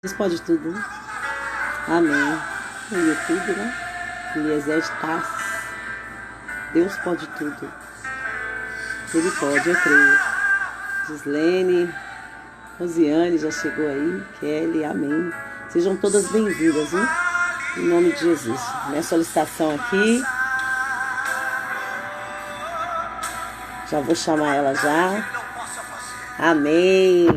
Deus pode tudo, né? Amém. No YouTube, né? Eliezer Tassi. Deus pode tudo. Ele pode, eu creio. Gislene, Rosiane já chegou aí. Kelly, amém. Sejam todas bem-vindas, hein? Em nome de Jesus. Minha solicitação aqui. Já vou chamar ela já. Amém.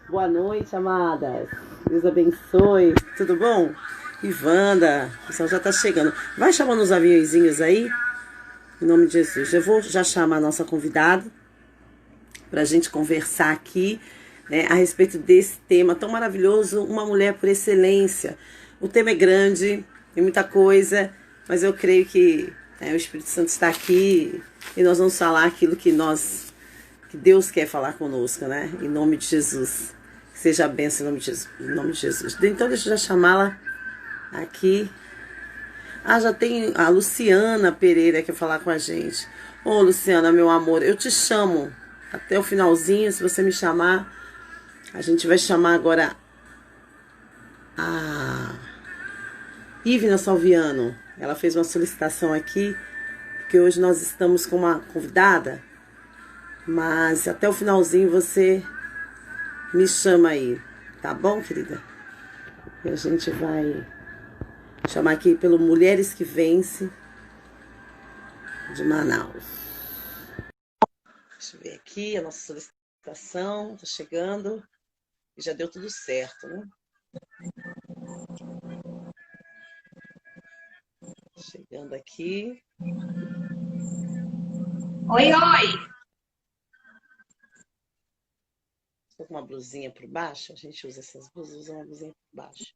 Boa noite, amadas. Deus abençoe. Tudo bom? Ivanda, o pessoal já tá chegando. Vai chamando os aviãozinhos aí. Em nome de Jesus. Eu vou já chamar a nossa convidada para a gente conversar aqui, né, a respeito desse tema tão maravilhoso, uma mulher por excelência. O tema é grande, tem muita coisa, mas eu creio que o Espírito Santo está aqui e nós vamos falar aquilo que Deus quer falar conosco, né? Em nome de Jesus. Que seja a bênção em nome de Jesus. Em nome de Jesus. Então deixa eu já chamá-la aqui. Já tem a Luciana Pereira que quer falar com a gente. Ô, Luciana, meu amor, eu te chamo até o finalzinho, se você me chamar. A gente vai chamar agora a Ivna Salviano. Ela fez uma solicitação aqui, porque hoje nós estamos com uma convidada, mas até o finalzinho você me chama aí, tá bom, querida? E a gente vai chamar aqui pelo Mulheres que Vence de Manaus. Deixa eu ver aqui a nossa solicitação, tá chegando. E já deu tudo certo, né? Chegando aqui. Oi, oi. Estou com uma blusinha por baixo. A gente usa essas blusas, usa uma blusinha por baixo.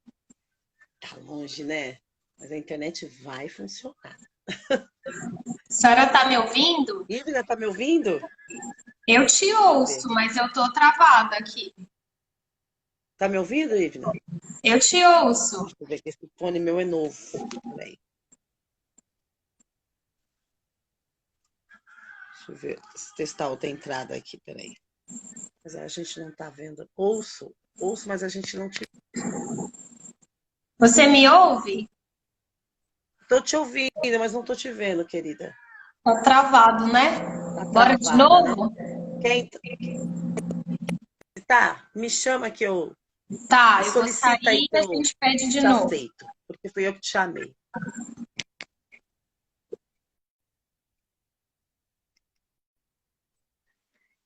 Tá longe, né? Mas a internet vai funcionar. A senhora tá me ouvindo? Ívila, tá me ouvindo? Eu te ouço, mas eu tô travada aqui. Tá me ouvindo, Ívila? Eu te ouço. Deixa eu ver que esse fone meu é novo. Peraí. Deixa eu ver, testar outra entrada aqui, peraí. Mas a gente não tá vendo. Ouço, mas a gente não te... Você me ouve? Tô te ouvindo, mas não tô te vendo, querida. Tá travado, né? Tá Bora de travada, né? novo? Quem tá? Me chama que eu... Tá, Me eu vou solicita aí sair que e a eu gente pede de te novo. aceito. Porque fui eu que te chamei.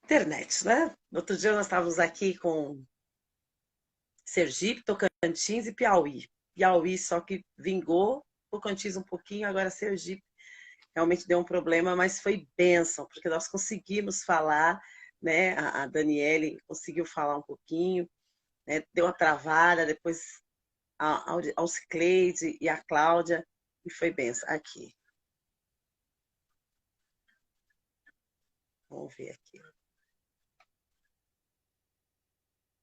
Internet, né? Outro dia nós estávamos aqui com Sergipe, Tocantins e Piauí. Piauí só que vingou, Tocantins um pouquinho, agora Sergipe realmente deu um problema, mas foi bênção, porque nós conseguimos falar, né? A Daniele conseguiu falar um pouquinho, né? Deu a travada, depois a Alcicleide e a Cláudia, e foi bênção. Aqui. Vamos ver aqui.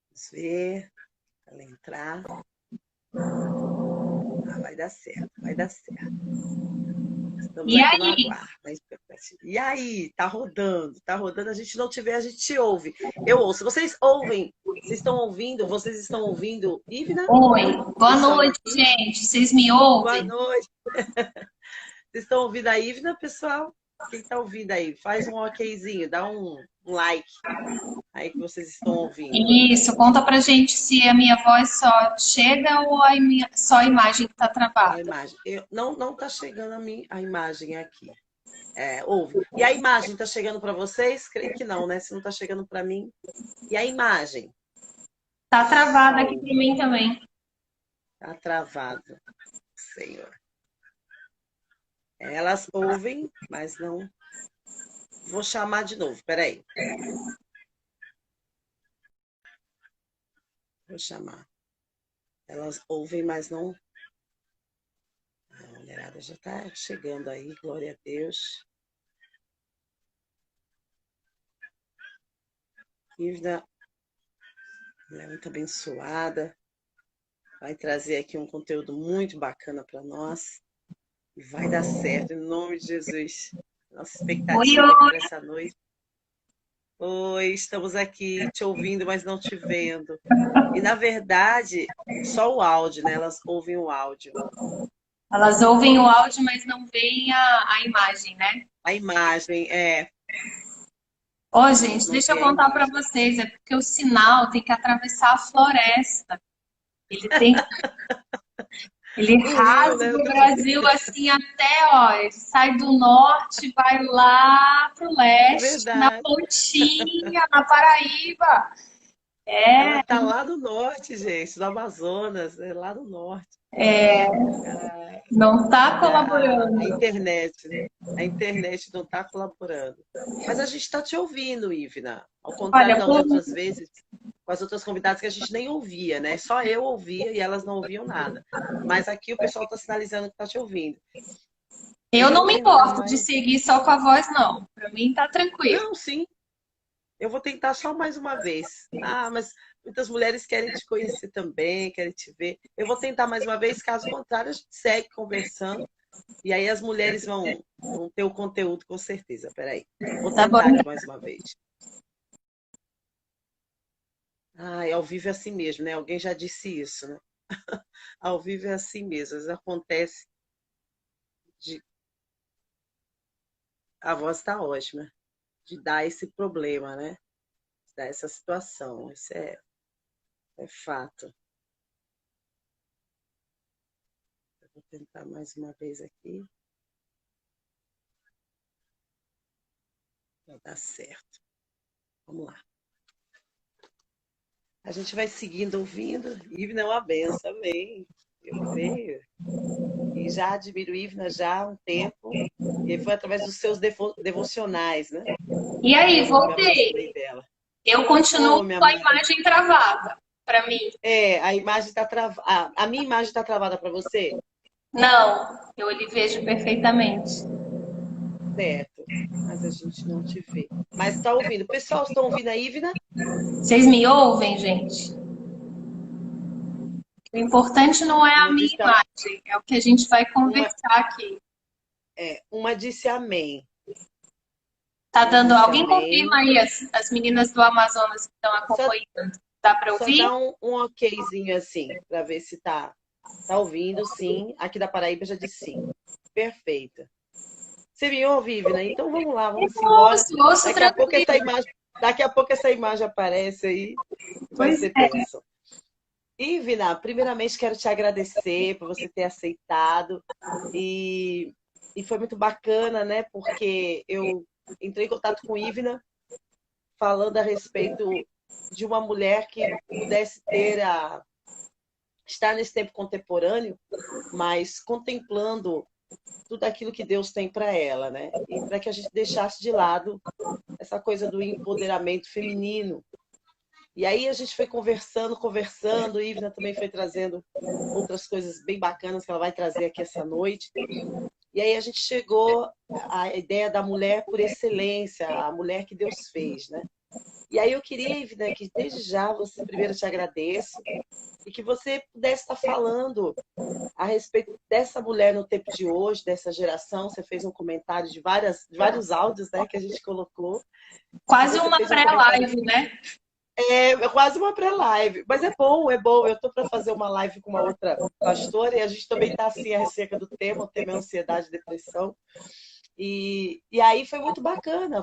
Vamos ver. Ela entrar. Vai dar certo, vai dar certo. Estamos E aqui no aí? aguardo, na expectativa. E aí, tá rodando, a gente não te vê, a gente te ouve. Eu ouço. Vocês estão ouvindo, Ivna? Oi. Boa Pessoal noite, aqui, gente. Vocês me boa ouvem? noite. Vocês estão ouvindo a Ivna, pessoal? Quem tá ouvindo aí? Faz um okzinho, dá um like aí que vocês estão ouvindo. Isso, conta pra gente se a minha voz só chega ou só a imagem que tá A travada. imagem. Não tá chegando a imagem aqui. Ouve. E a imagem tá chegando para vocês? Creio que não, né? Se não tá chegando para mim. E a imagem? Tá travada aqui Salve. pra mim também. Tá travado. Senhor. Elas ouvem, mas não. Vou chamar de novo. Peraí. Vou chamar. Elas ouvem, mas não. A mulherada já tá chegando aí. Glória a Deus. Ivna, mulher muito abençoada. Vai trazer aqui um conteúdo muito bacana para nós. E vai dar certo, em nome de Jesus. Nossa Oi, expectativa aqui para oi. essa noite. Oi, estamos aqui te ouvindo, mas não te vendo. E na verdade, só o áudio, né? Elas ouvem o áudio. Elas ouvem o áudio, mas não veem a imagem, né? A imagem, Ó, gente, não deixa eu vê a contar para imagem. vocês, é porque o sinal tem que atravessar a floresta. Ele tem, ele O rio, né? rasga o Brasil assim até, ó, ele sai do norte, vai lá pro É leste, na verdade. pontinha, na Paraíba. Ela É, tá lá no norte, gente, do Amazonas, é lá no norte. Ah, não tá a colaborando. internet, né? A internet não está colaborando. Mas a gente está te ouvindo, Ivna. Ao contrário Olha, das outras vezes, com as outras convidadas que a gente nem ouvia, né? Só eu ouvia e elas não ouviam nada. Mas aqui o pessoal está sinalizando que está te ouvindo. eu Eu não vou me tentar importo de mais. seguir só com a voz, não. Para mim tá tranquilo. Não, sim, eu vou tentar só mais uma vez. Ah, mas muitas mulheres querem te conhecer também, querem te ver. Eu vou tentar mais uma vez, caso contrário, a gente segue conversando. E aí as mulheres vão ter o conteúdo com certeza. Peraí. Vou Tá bom? tentar aqui mais uma vez. Ah, ao vivo é assim mesmo, né? Alguém já disse isso, né? Ao vivo é assim mesmo. Às vezes acontece de. A voz está ótima, de dar esse problema, né? De dar essa situação. Isso é fato. Eu vou tentar mais uma vez aqui. Vai dar certo. Vamos lá. A gente vai seguindo, ouvindo. Ivna é uma benção, amém. Eu creio. E já admiro Ivna já há um tempo. E foi através dos seus devocionais, né? E Que aí, eu me voltei. aproximei dela. Eu continuo Ô, minha com a amada. imagem travada para mim. A imagem está travada. A minha imagem está travada para você? Não, eu lhe vejo perfeitamente. Certo. Mas a gente não te vê. Mas está ouvindo. Pessoal, estão ouvindo a Ivna? Vocês me ouvem, gente? O importante não é a Uma minha disse, imagem, é o que a gente vai uma, conversar aqui. uma disse amém. Tá Uma dando. disse Alguém confirma amém. aí as meninas do Amazonas que estão Só, acompanhando? Dá para só ouvir? dá um okzinho assim, para ver se tá ouvindo, sim. Aqui da Paraíba já disse sim. Perfeita. Você me ouve, Ivna? Então vamos lá, vamos embora. Ouço tranquilo. Daqui a pouco essa imagem aparece aí, vai Pois ser é. bênção. Ivna, primeiramente quero te agradecer por você ter aceitado e foi muito bacana, né? Porque eu entrei em contato com Ivna falando a respeito de uma mulher que pudesse estar nesse tempo contemporâneo, mas contemplando tudo aquilo que Deus tem para ela, né? E para que a gente deixasse de lado essa coisa do empoderamento feminino. E aí a gente foi conversando, e Ivna também foi trazendo outras coisas bem bacanas que ela vai trazer aqui essa noite. E aí a gente chegou à ideia da mulher por excelência, a mulher que Deus fez, né? E aí eu queria, Ivna, que desde já você primeiro te agradeço e que você pudesse estar falando a respeito dessa mulher no tempo de hoje, dessa geração. Você fez um comentário de vários áudios, né, que a gente colocou. E Quase você uma fez um comentário. pré-live, né? É quase uma pré-live. Mas é bom, é bom. Eu estou para fazer uma live com uma outra pastora e a gente também está assim, acerca do tema. O tema é ansiedade e depressão. E aí foi muito bacana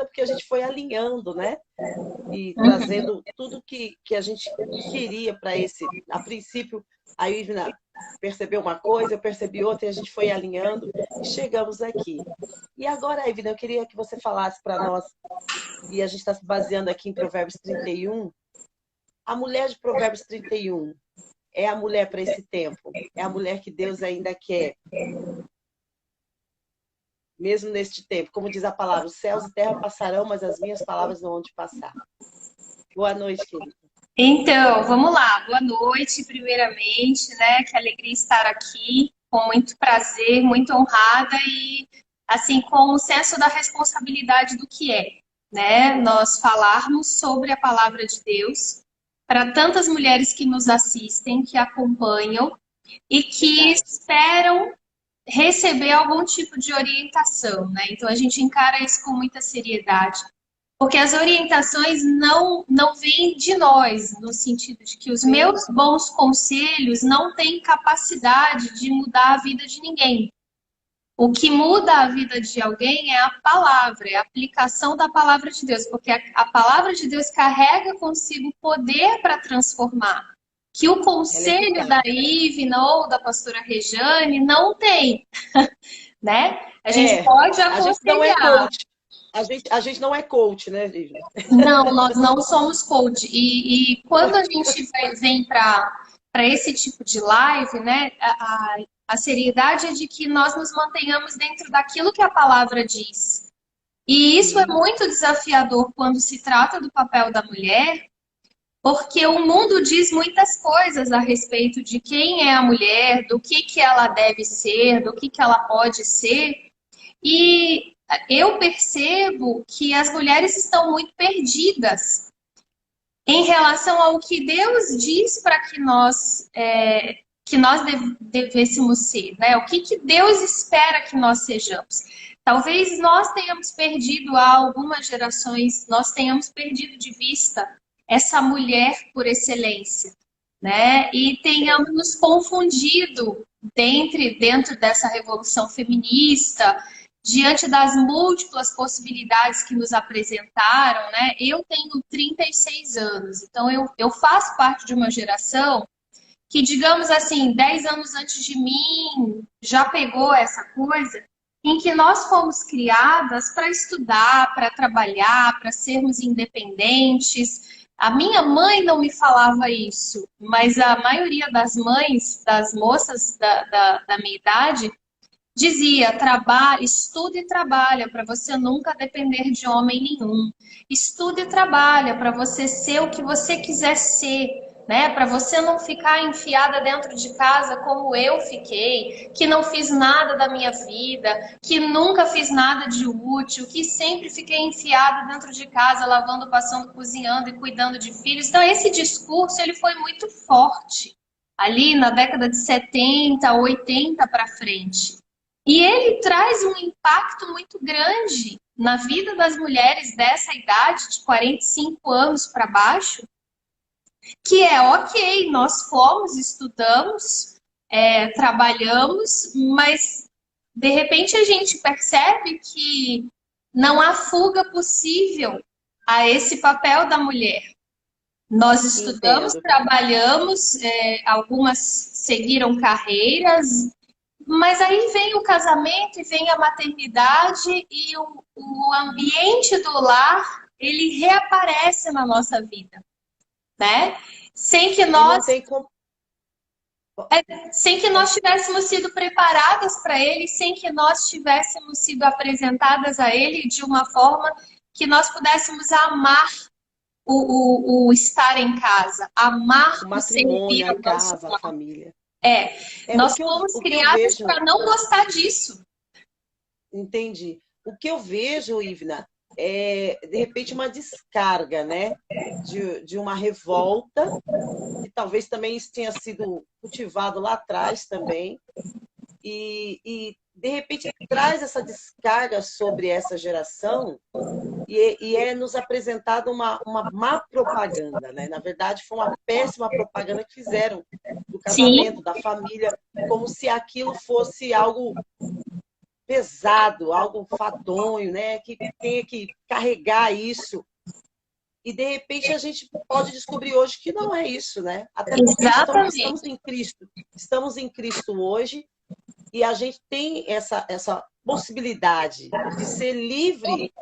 porque a gente foi alinhando, né? E trazendo tudo que a gente queria para esse. A princípio, a Ivna percebeu uma coisa, eu percebi outra, e a gente foi alinhando e chegamos aqui. E agora, Ivna, eu queria que você falasse para nós, e a gente está se baseando aqui em Provérbios 31. A mulher de Provérbios 31 é a mulher para esse tempo, é a mulher que Deus ainda quer. Mesmo neste tempo, como diz a palavra, os céus e terra passarão, mas as minhas palavras não hão de passar. Boa noite, querida. Então, vamos lá. Boa noite, primeiramente, né? Que alegria estar aqui, com muito prazer, muito honrada e, assim, com o senso da responsabilidade do que é, né? Nós falarmos sobre a palavra de Deus para tantas mulheres que nos assistem, que acompanham e que esperam receber algum tipo de orientação, né? Então a gente encara isso com muita seriedade. Porque as orientações não vêm de nós, no sentido de que os Sim, meus bons conselhos não têm capacidade de mudar a vida de ninguém. O que muda a vida de alguém é a palavra, é a aplicação da palavra de Deus, porque a palavra de Deus carrega consigo poder para transformar, que o ela é conselho eficaz. da Ivna ou da pastora Rejane não tem, né? A gente É, pode a gente não é aconselhar. coach. A gente não é coach, né, Lívia? Não, nós não somos coach. E quando a gente vem para esse tipo de live, né, a seriedade é de que nós nos mantenhamos dentro daquilo que a palavra diz. E isso é Sim, muito desafiador quando se trata do papel da mulher, porque o mundo diz muitas coisas a respeito de quem é a mulher, do que ela deve ser, do que ela pode ser. E eu percebo que as mulheres estão muito perdidas em relação ao que Deus diz para que nós devêssemos ser, né? O que Deus espera que nós sejamos. Talvez nós tenhamos perdido há algumas gerações, nós tenhamos perdido de vista essa mulher por excelência, né? E é. tenhamos nos confundido dentro dessa revolução feminista, diante das múltiplas possibilidades que nos apresentaram, né? Eu tenho 36 anos, então eu faço parte de uma geração que, digamos assim, 10 anos antes de mim já pegou essa coisa em que nós fomos criadas para estudar, para trabalhar, para sermos independentes. A minha mãe não me falava isso, mas a maioria das mães, das moças da minha idade, dizia: trabalha, estuda e trabalha para você nunca depender de homem nenhum. Estuda e trabalha para você ser o que você quiser ser, né? Para você não ficar enfiada dentro de casa como eu fiquei, que não fiz nada da minha vida, que nunca fiz nada de útil, que sempre fiquei enfiada dentro de casa, lavando, passando, cozinhando e cuidando de filhos. Então esse discurso ele foi muito forte ali na década de 70, 80 para frente. E ele traz um impacto muito grande na vida das mulheres dessa idade, de 45 anos para baixo, que é ok, nós fomos, estudamos, trabalhamos, mas de repente a gente percebe que não há fuga possível a esse papel da mulher. Nós estudamos, Entendo. trabalhamos, algumas seguiram carreiras, mas aí vem o casamento e vem a maternidade e o ambiente do lar, ele reaparece na nossa vida, né? Sem que E não nós, tem como. sem que nós tivéssemos sido preparadas para ele, sem que nós tivéssemos sido apresentadas a ele de uma forma que nós pudéssemos amar o estar em casa, amar O o servir matrimônio, a ao nosso casa, a lar. família. É, É, nós fomos o que eu criadas vejo, para não gostar disso. entendi. O que eu vejo, Ivna, é, de repente, uma descarga, né? De uma revolta, que talvez também isso tenha sido cultivado lá atrás também, de repente traz essa descarga sobre essa geração e é nos apresentada uma má propaganda, né? Na verdade, foi uma péssima propaganda que fizeram do Sim, casamento, da família, como se aquilo fosse algo pesado, algo fadonho, né? Que tenha que carregar isso. E de repente a gente pode descobrir hoje que não é isso, né? Até porque estamos exatamente. em Cristo. Estamos em Cristo hoje e a gente tem essa possibilidade de ser livre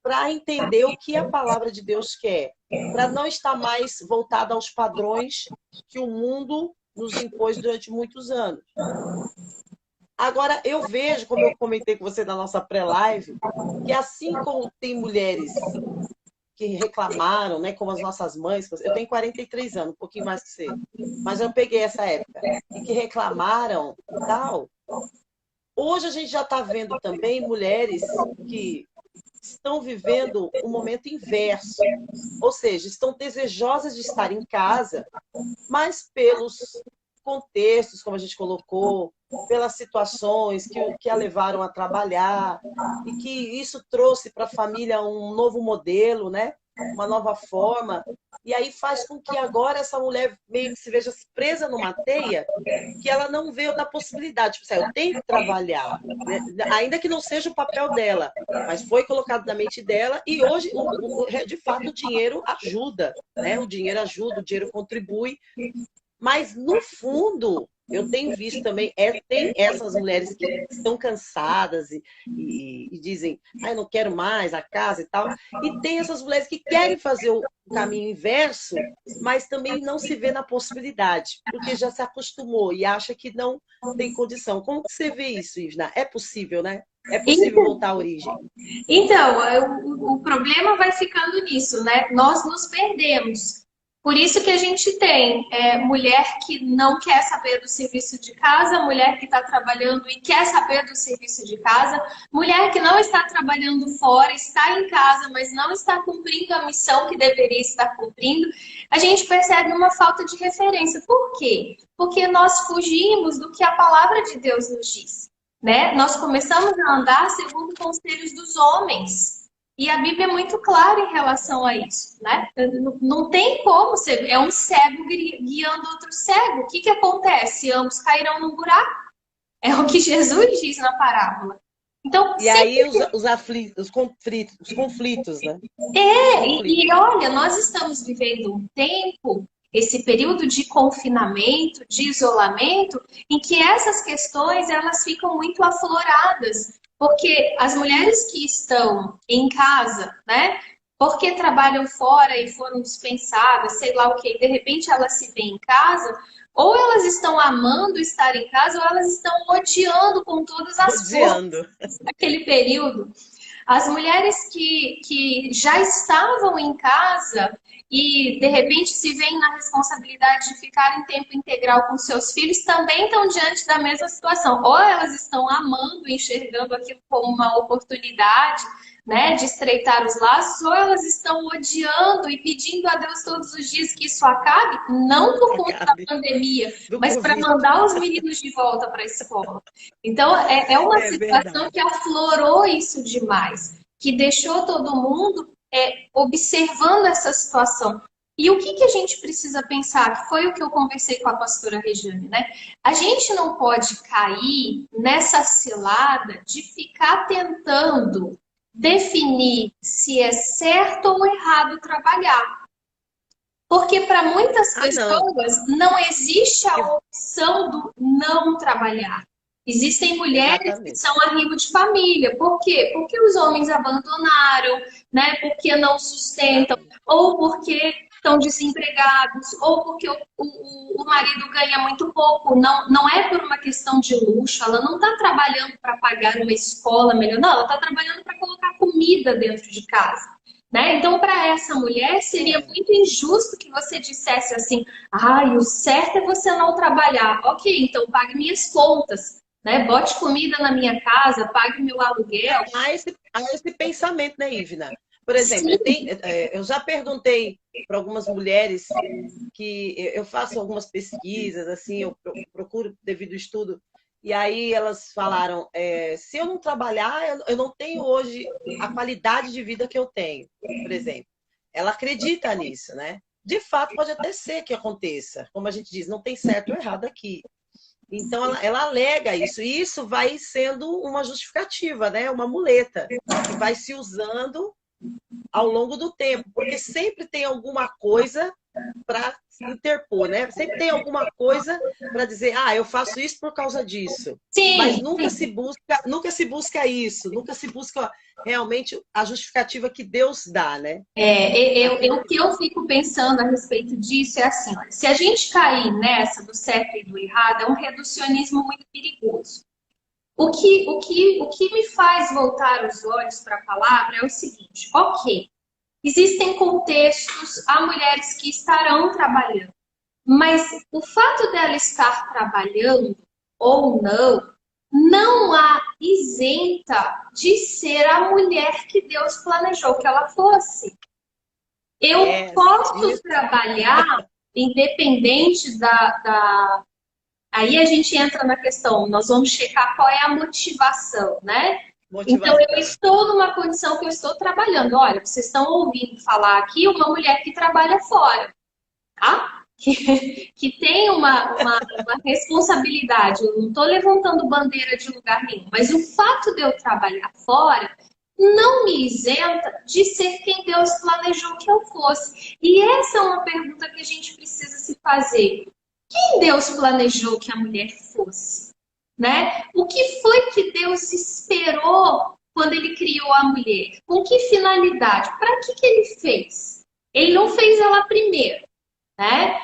para entender o que a palavra de Deus quer, para não estar mais voltada aos padrões que o mundo nos impôs durante muitos anos. Agora, eu vejo, como eu comentei com você na nossa pré-live, que assim como tem mulheres que reclamaram, né, como as nossas mães, eu tenho 43 anos, um pouquinho mais que você, mas eu peguei essa época, e que reclamaram e tal. Hoje a gente já está vendo também mulheres que estão vivendo um momento inverso, ou seja, estão desejosas de estar em casa, mas pelos contextos, como a gente colocou, pelas situações que a levaram a trabalhar, e que isso trouxe para a família um novo modelo, né? Uma nova forma, e aí faz com que agora essa mulher meio que se veja presa numa teia que ela não vê outra possibilidade. Tipo assim, eu tenho que trabalhar, né? Ainda que não seja o papel dela, mas foi colocado na mente dela, e hoje, de fato, o dinheiro ajuda, né? O dinheiro ajuda, o dinheiro contribui, mas, no fundo, eu tenho visto também, tem essas mulheres que estão cansadas e dizem, eu não quero mais a casa e tal, e tem essas mulheres que querem fazer o caminho inverso, mas também não se vê na possibilidade, porque já se acostumou e acha que não tem condição. Como que você vê isso, Ivna? É possível, né? É possível voltar à origem. Então, o problema vai ficando nisso, né? Nós nos perdemos. Por isso que a gente tem mulher que não quer saber do serviço de casa, mulher que está trabalhando e quer saber do serviço de casa, mulher que não está trabalhando fora, está em casa, mas não está cumprindo a missão que deveria estar cumprindo. A gente percebe uma falta de referência. Por quê? Porque nós fugimos do que a palavra de Deus nos diz, né? Nós começamos a andar segundo conselhos dos homens. E a Bíblia é muito clara em relação a isso, né? Não tem como ser. É um cego guiando outro cego. O que que acontece? Ambos cairão no buraco. É o que Jesus diz na parábola. Então, e aí os conflitos, né? E olha, nós estamos vivendo um tempo, esse período de confinamento, de isolamento, em que essas questões elas ficam muito afloradas. Porque as mulheres que estão em casa, né? Porque trabalham fora e foram dispensadas, sei lá o que, de repente elas se veem em casa, ou elas estão amando estar em casa, ou elas estão odiando com todas as forças naquele período. As mulheres que já estavam em casa e, de repente, se veem na responsabilidade de ficar em tempo integral com seus filhos, também estão diante da mesma situação. Ou elas estão amando, enxergando aquilo como uma oportunidade, né, de estreitar os laços, ou elas estão odiando e pedindo a Deus todos os dias que isso acabe, não por conta da pandemia, mas para mandar os meninos de volta para a escola. Então, é uma situação que aflorou isso demais, que deixou todo mundo observando essa situação. E o que a gente precisa pensar? Que foi o que eu conversei com a pastora Regiane, né? A gente não pode cair nessa cilada de ficar tentando definir se é certo ou errado trabalhar. Porque para muitas pessoas não existe a opção do não trabalhar. Existem mulheres que são arrimo de família. Por quê? Porque os homens abandonaram, né? Porque não sustentam, ou porque estão desempregados, ou porque o marido ganha muito pouco. Não é por uma questão de luxo, ela não está trabalhando para pagar uma escola melhor, não, ela está trabalhando para colocar comida dentro de casa. Né? Então, para essa mulher, seria muito injusto que você dissesse assim, o certo é você não trabalhar. Ok, então pague minhas contas, né? Bote comida na minha casa, pague meu aluguel. Há esse pensamento, né, Ivna? Por exemplo, eu já perguntei para algumas mulheres que eu faço algumas pesquisas, assim, eu procuro devido ao estudo, e aí elas falaram, se eu não trabalhar, eu não tenho hoje a qualidade de vida que eu tenho, por exemplo. Ela acredita nisso, né? De fato, pode até ser que aconteça. Como a gente diz, não tem certo ou errado aqui. Então, ela alega isso. E isso vai sendo uma justificativa, né? Uma muleta que vai se usando ao longo do tempo. Porque sempre tem alguma coisa para interpor, né? Sempre tem alguma coisa para dizer, eu faço isso por causa disso. Sim, mas nunca se busca isso, nunca se busca realmente a justificativa que Deus dá, né? O que eu fico pensando a respeito disso é assim, se a gente cair nessa do certo e do errado, é um reducionismo muito perigoso. O que me faz voltar os olhos para a palavra é o seguinte, ok, existem contextos, há mulheres que estarão trabalhando, mas o fato dela estar trabalhando ou não a isenta de ser a mulher que Deus planejou que ela fosse. Eu posso trabalhar independente Aí a gente entra na questão, nós vamos checar qual é a motivação, né? Então, Motivação. eu estou numa condição que eu estou trabalhando. Olha, vocês estão ouvindo falar aqui uma mulher que trabalha fora, tá? Que tem uma responsabilidade. Eu não estou levantando bandeira de lugar nenhum, mas o fato de eu trabalhar fora não me isenta de ser quem Deus planejou que eu fosse. E essa é uma pergunta que a gente precisa se fazer. Quem Deus planejou que a mulher fosse? Né? O que foi que Deus esperou quando ele criou a mulher? Com que finalidade? Para que ele fez? Ele não fez ela primeiro, né?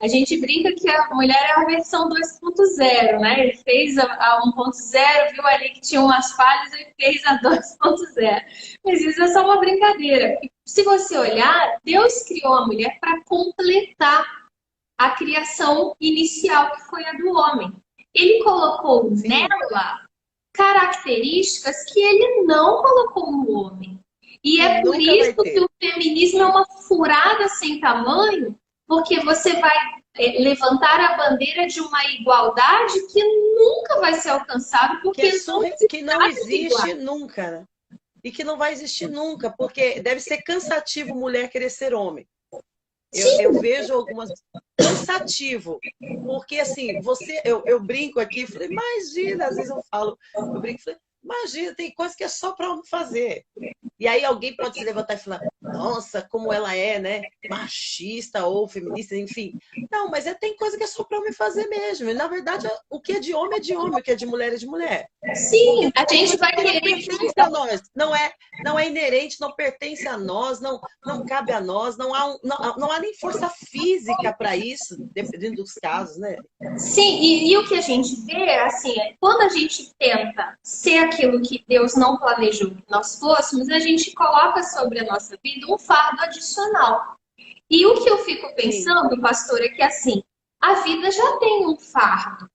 A gente brinca que a mulher é a versão 2.0, né? Ele fez a 1.0, viu ali que tinha umas falhas e fez a 2.0. Mas isso é só uma brincadeira. Se você olhar, Deus criou a mulher para completar a criação inicial, que foi a do homem. Ele colocou nela características que ele não colocou no homem. E é por isso que o feminismo é uma furada sem tamanho, porque você vai levantar a bandeira de uma igualdade que nunca vai ser alcançada, porque que não existe nunca, né? E que não vai existir nunca, porque deve ser cansativo mulher querer ser homem. Eu vejo algumas cansativo, porque assim, eu brinco aqui, falei, imagina, às vezes eu brinco, falei, imagina, tem coisa que é só para homem fazer. E aí alguém pode se levantar e falar, nossa, como ela é, né? Machista ou feminista, enfim. Não, mas tem coisa que é só para homem fazer mesmo. E, na verdade, o que é de homem é de homem, o que é de mulher é de mulher. Sim, a gente vai querer. A nós. Não é inerente, não pertence a nós, não cabe a nós, não há nem força física para isso, dependendo dos casos, né? Sim, e o que a gente vê, assim, quando a gente tenta ser aquilo que Deus não planejou que nós fôssemos, a gente coloca sobre a nossa vida um fardo adicional. E o que eu fico pensando, pastor, é que assim, a vida já tem um fardo.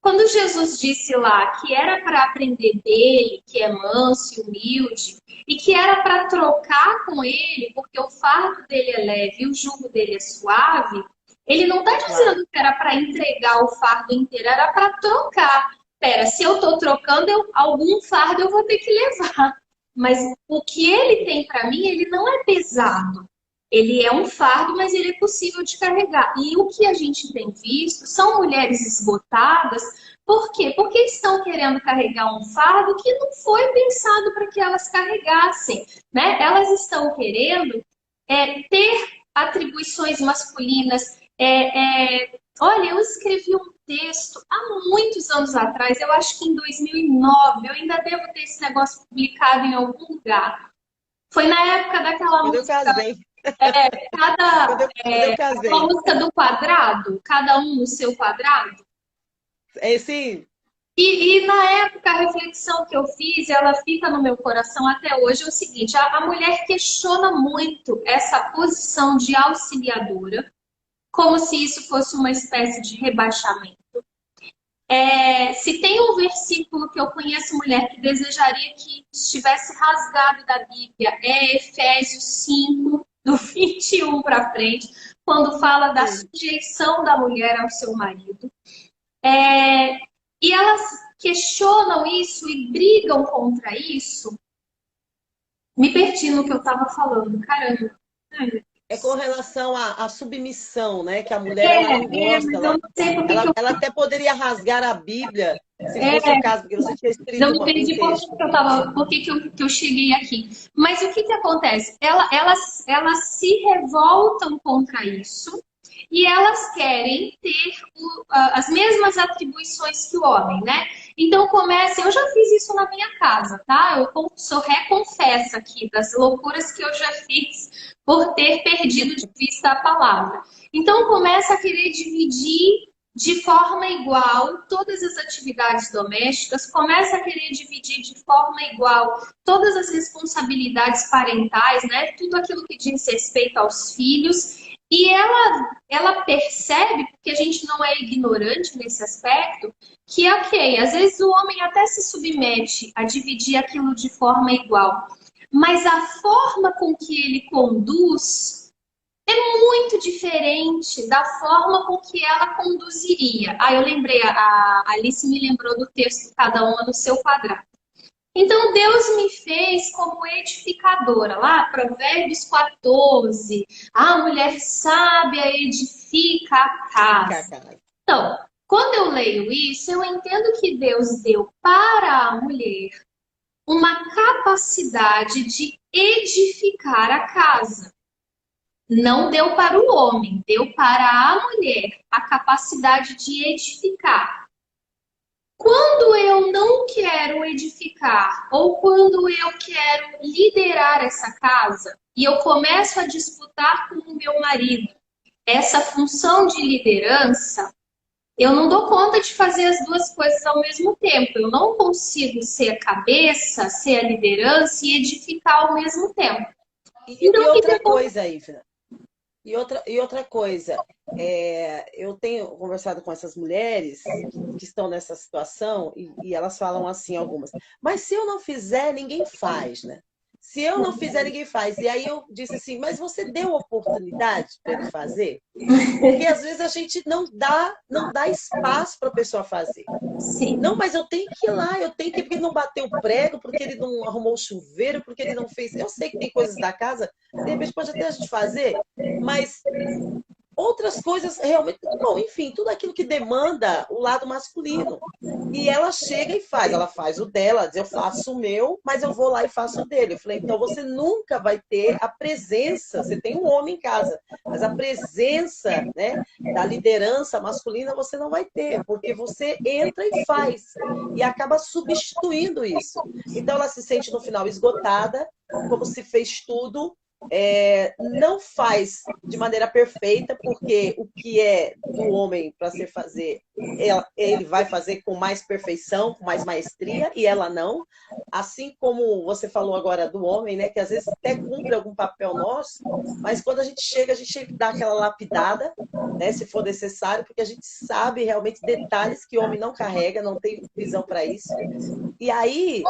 Quando Jesus disse lá que era para aprender dele, que é manso e humilde, e que era para trocar com ele, porque o fardo dele é leve e o jugo dele é suave, ele não está dizendo que era para entregar o fardo inteiro, era para trocar. Pera, se eu estou trocando, algum fardo eu vou ter que levar. Mas o que ele tem para mim, ele não é pesado. Ele é um fardo, mas ele é possível de carregar. E o que a gente tem visto são mulheres esgotadas. Por quê? Porque estão querendo carregar um fardo que não foi pensado para que elas carregassem, né? Elas estão querendo ter atribuições masculinas. Olha, eu escrevi um texto há muitos anos atrás, eu acho que em 2009, eu ainda devo ter esse negócio publicado em algum lugar. Foi na época daquela música... Eu casei. A música do quadrado, cada um no seu quadrado. Sim. E na época a reflexão que eu fiz, ela fica no meu coração até hoje, é o seguinte: a mulher questiona muito essa posição de auxiliadora, como se isso fosse uma espécie de rebaixamento. Se tem um versículo que eu conheço mulher que desejaria que estivesse rasgado da Bíblia, é Efésios 5, do 21 para frente, quando fala da sujeição da mulher ao seu marido. E elas questionam isso e brigam contra isso. Me perdi no que eu estava falando, caramba. É com relação à submissão, né? Que a mulher ela não gosta. Ela até poderia rasgar a Bíblia, se fosse o caso, porque você tinha escrito não entendi por que eu cheguei aqui. Mas o que acontece? Elas se revoltam contra isso e elas querem ter as mesmas atribuições que o homem, né? Então eu já fiz isso na minha casa, tá? Eu sou reconfessa aqui das loucuras que eu já fiz por ter perdido de vista a palavra. Então começa a querer dividir de forma igual todas as atividades domésticas, começa a querer dividir de forma igual todas as responsabilidades parentais, né? Tudo aquilo que diz respeito aos filhos. E ela percebe, porque a gente não é ignorante nesse aspecto, que ok, às vezes o homem até se submete a dividir aquilo de forma igual, mas a forma com que ele conduz muito diferente da forma com que ela conduziria. Eu lembrei, a Alice me lembrou do texto Cada uma no seu quadrado. Então, Deus me fez como edificadora. Lá, Provérbios 14. A mulher sábia edifica a casa. Então, quando eu leio isso, eu entendo que Deus deu para a mulher uma capacidade de edificar a casa. Não deu para o homem, deu para a mulher a capacidade de edificar. Quando eu não quero edificar, ou quando eu quero liderar essa casa, e eu começo a disputar com o meu marido essa função de liderança, eu não dou conta de fazer as duas coisas ao mesmo tempo. Eu não consigo ser a cabeça, ser a liderança e edificar ao mesmo tempo. Então, e outra coisa, Ivna. E outra coisa, eu tenho conversado com essas mulheres que estão nessa situação e elas falam assim, algumas, mas se eu não fizer, ninguém faz, né? Se eu não fizer, ninguém faz. E aí eu disse assim, mas você deu oportunidade para ele fazer? Porque às vezes a gente não dá espaço para a pessoa fazer. Sim. Não, mas eu tenho que ir lá, eu tenho que ir porque ele não bateu o prego, porque ele não arrumou o chuveiro, porque ele não fez... Eu sei que tem coisas da casa, de repente pode até a gente fazer, mas outras coisas realmente... Bom, enfim, tudo aquilo que demanda o lado masculino. E ela chega e faz. Ela faz o dela, ela diz, eu faço o meu, mas eu vou lá e faço o dele. Eu falei, então você nunca vai ter a presença, você tem um homem em casa, mas a presença, né, da liderança masculina você não vai ter, porque você entra e faz. E acaba substituindo isso. Então ela se sente no final esgotada, como se fez tudo, não faz de maneira perfeita, porque o que é do homem para se fazer, ele vai fazer com mais perfeição, com mais maestria, e ela não. Assim como você falou agora do homem, né, que às vezes até cumpre algum papel nosso, mas quando a gente chega dá aquela lapidada, né, se for necessário, porque a gente sabe realmente detalhes que o homem não carrega, não tem visão para isso. E aí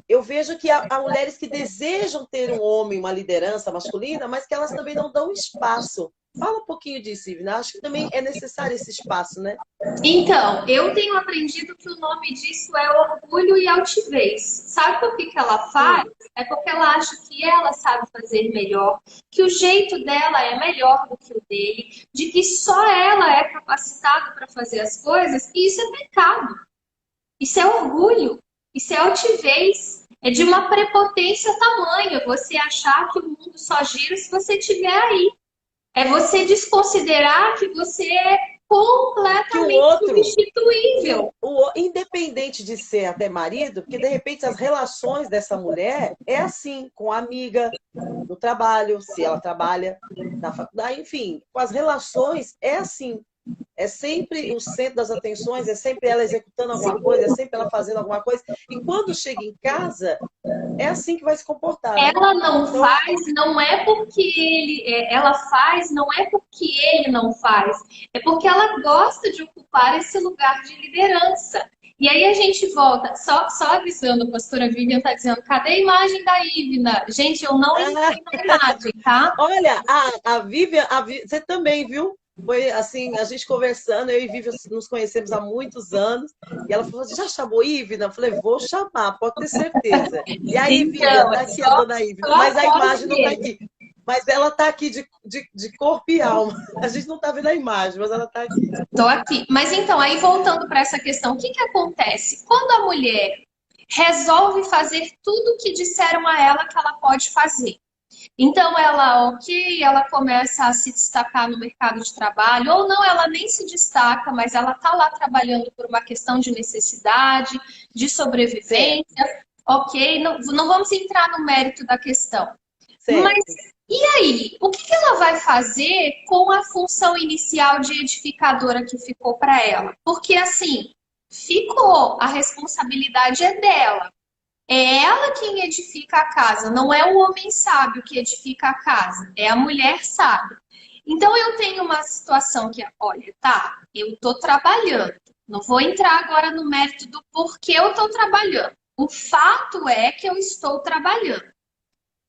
eu vejo que há mulheres que desejam ter um homem, uma liderança masculina, mas que elas também não dão espaço. Fala um pouquinho disso, Ivna. Acho que também é necessário esse espaço, né? Então, eu tenho aprendido que o nome disso é orgulho e altivez. Sabe por que ela faz? Sim. É porque ela acha que ela sabe fazer melhor, que o jeito dela é melhor do que o dele, de que só ela é capacitada para fazer as coisas, e isso é pecado. Isso é orgulho. Isso é altivez. É de uma prepotência tamanha você achar que o mundo só gira se você estiver aí. É você desconsiderar que você é completamente substituível. Independente de ser até marido, porque de repente as relações dessa mulher é assim, com a amiga, no trabalho, se ela trabalha na faculdade, enfim, com as relações é assim. É sempre o centro das atenções, é sempre ela executando alguma coisa, é sempre ela fazendo alguma coisa. E quando chega em casa, é assim que vai se comportar. Né? Ela não faz, não é porque ela faz, não é porque ele não faz. É porque ela gosta de ocupar esse lugar de liderança. E aí a gente volta, só avisando, a pastora Vivian está dizendo, cadê a imagem da Ivna? Gente, eu não entrei na imagem, tá? Olha, a Vivian, você também, viu? Foi assim, a gente conversando, eu e Vivian nos conhecemos há muitos anos, e ela falou, já chamou Ivna? Eu falei, vou chamar, pode ter certeza. E aí, então, Vivian, tá aqui a dona Ivna, mas a imagem não tá aqui. Mas ela tá aqui de corpo e alma. A gente não tá vendo a imagem, mas ela tá aqui. Tô aqui. Mas então, aí voltando para essa questão, o que acontece? Quando a mulher resolve fazer tudo o que disseram a ela que ela pode fazer, então ela começa a se destacar no mercado de trabalho, ou não, ela nem se destaca, mas ela está lá trabalhando por uma questão de necessidade, de sobrevivência, ok? Não vamos entrar no mérito da questão. Certo. Mas e aí? O que ela vai fazer com a função inicial de edificadora que ficou para ela? Porque assim, a responsabilidade é dela. É ela quem edifica a casa, não é o homem sábio que edifica a casa, é a mulher sábia. Então eu tenho uma situação que, olha, tá, eu estou trabalhando, não vou entrar agora no mérito do porquê eu estou trabalhando. O fato é que eu estou trabalhando.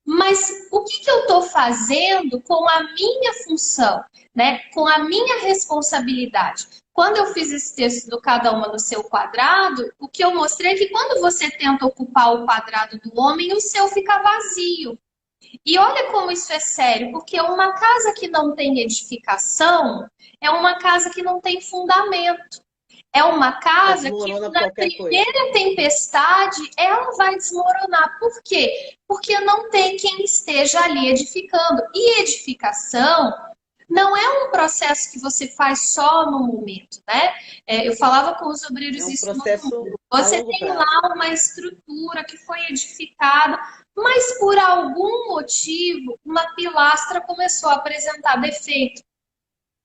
Mas o que que eu estou fazendo com a minha função, né? Com a minha responsabilidade? Quando eu fiz esse texto do cada uma no seu quadrado, o que eu mostrei é que quando você tenta ocupar o quadrado do homem, o seu fica vazio. E olha como isso é sério, porque uma casa que não tem edificação é uma casa que não tem fundamento. É uma casa que na primeira tempestade ela vai desmoronar. Por quê? Porque não tem quem esteja ali edificando. E edificação não é um processo que você faz só no momento, né? Eu falava com os obreiros isso no mundo. Você tem lá uma estrutura que foi edificada, mas por algum motivo uma pilastra começou a apresentar defeito.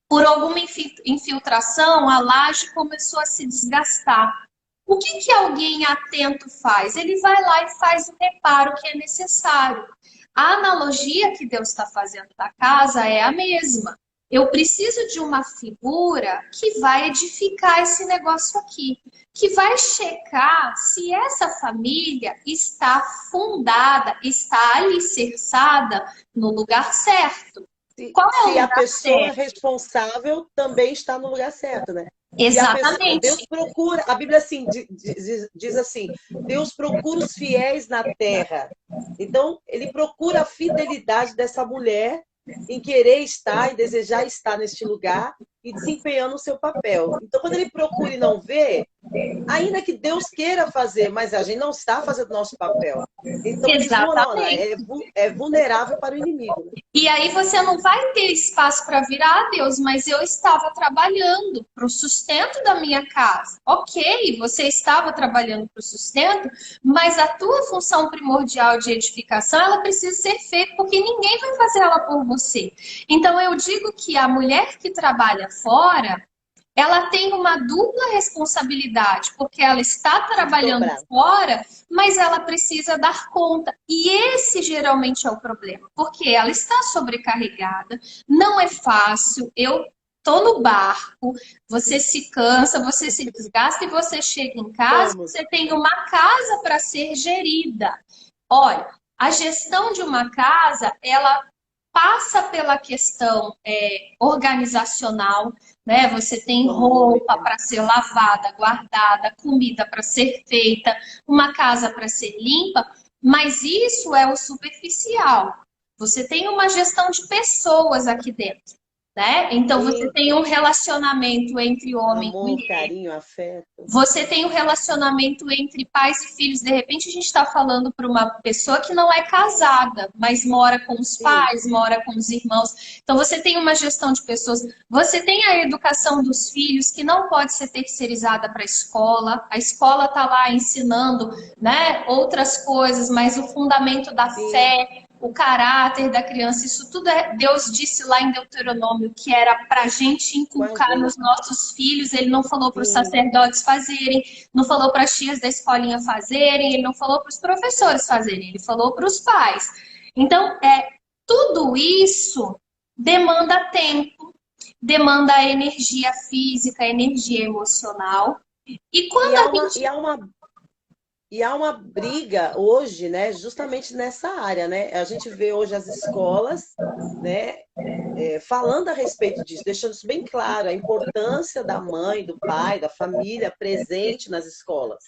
Por alguma infiltração, a laje começou a se desgastar. O que que alguém atento faz? Ele vai lá e faz o reparo que é necessário. A analogia que Deus está fazendo da casa é a mesma. Eu preciso de uma figura que vai edificar esse negócio aqui, que vai checar se essa família está fundada, está alicerçada no lugar certo. Qual é o lugar a pessoa certo? Responsável também está no lugar certo, né? Exatamente. Deus procura, a Bíblia assim, diz assim, Deus procura os fiéis na terra. Então, ele procura a fidelidade dessa mulher em querer estar e desejar estar neste lugar e desempenhando o seu papel. Então, quando ele procura e não vê, ainda que Deus queira fazer, mas a gente não está fazendo o nosso papel. Então, desmorona, é vulnerável para o inimigo. Né? E aí você não vai ter espaço para virar a Deus, mas eu estava trabalhando para o sustento da minha casa. Ok, você estava trabalhando para o sustento, mas a tua função primordial de edificação, ela precisa ser feita, porque ninguém vai fazer ela por você. Então, eu digo que a mulher que trabalha fora, ela tem uma dupla responsabilidade, porque ela está trabalhando fora, mas ela precisa dar conta. E esse geralmente é o problema, porque ela está sobrecarregada, não é fácil. Eu estou no barco, você se cansa, você se desgasta e você chega em casa, você tem uma casa para ser gerida. Olha, a gestão de uma casa, ela passa pela questão organizacional, né? Você tem roupa para ser lavada, guardada, comida para ser feita, uma casa para ser limpa, mas isso é o superficial. Você tem uma gestão de pessoas aqui dentro, né? Então você tem um relacionamento entre homem e mulher. Carinho, afeto. Você tem um relacionamento entre pais e filhos. De repente a gente está falando para uma pessoa que não é casada, mas mora com os pais, mora com os irmãos. Então você tem uma gestão de pessoas. Você tem a educação dos filhos que não pode ser terceirizada para a escola. A escola está lá ensinando, né, outras coisas, mas o fundamento da fé, o caráter da criança, isso tudo Deus disse lá em Deuteronômio que era para a gente inculcar nos nossos filhos. Ele não falou para os sacerdotes fazerem, não falou para as tias da escolinha fazerem, ele não falou para os professores fazerem, ele falou para os pais. Então, tudo isso demanda tempo, demanda energia física, energia emocional. E quando E há uma briga hoje, né, justamente nessa área, né? A gente vê hoje as escolas, né, falando a respeito disso, deixando isso bem claro, a importância da mãe, do pai, da família presente nas escolas.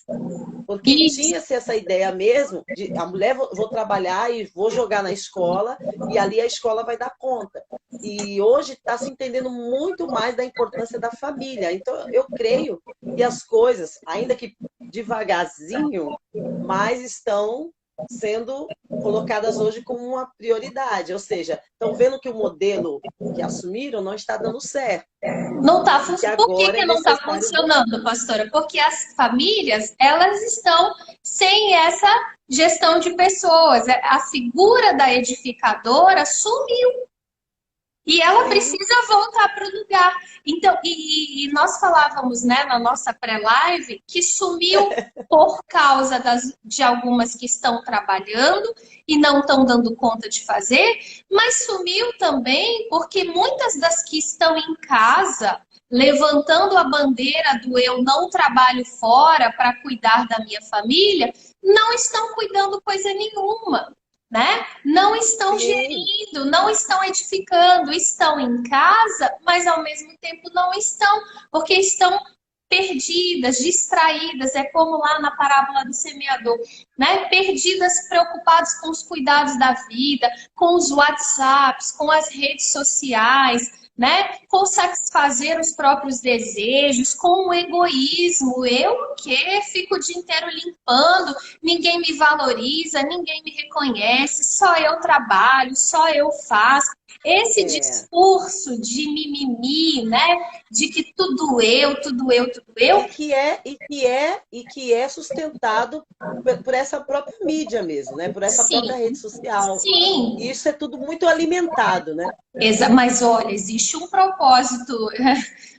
Porque tinha-se essa ideia mesmo de a mulher, vou trabalhar e vou jogar na escola, e ali a escola vai dar conta. E hoje está se entendendo muito mais da importância da família. Então, eu creio que as coisas, ainda que devagarzinho, mas estão sendo colocadas hoje como uma prioridade. Ou seja, estão vendo que o modelo que assumiram não está dando certo. Não está funcionando. Por que não está funcionando, pastora? Porque as famílias, elas estão sem essa gestão de pessoas. A figura da edificadora sumiu. E ela precisa voltar para o lugar. Então, e nós falávamos, né, na nossa pré-live que sumiu por causa de algumas que estão trabalhando e não estão dando conta de fazer, mas sumiu também porque muitas das que estão em casa, levantando a bandeira do eu não trabalho fora para cuidar da minha família, não estão cuidando coisa nenhuma. né? Não estão Sim. gerindo, não estão edificando, estão em casa, mas ao mesmo tempo não estão, porque estão perdidas, distraídas, é como lá na parábola do semeador, né? Perdidas, preocupadas com os cuidados da vida, com os WhatsApps, com as redes sociais, né? Com satisfazer os próprios desejos, com o egoísmo. Eu o quê? Fico o dia inteiro limpando, ninguém me valoriza, ninguém me reconhece, só eu trabalho, só eu faço. Esse discurso de mimimi, né? De que tudo eu, tudo eu, tudo eu. E que é sustentado por essa própria mídia mesmo, né? Por essa Sim. própria rede social. Sim. Isso é tudo muito alimentado, né? Mas olha, existe um propósito.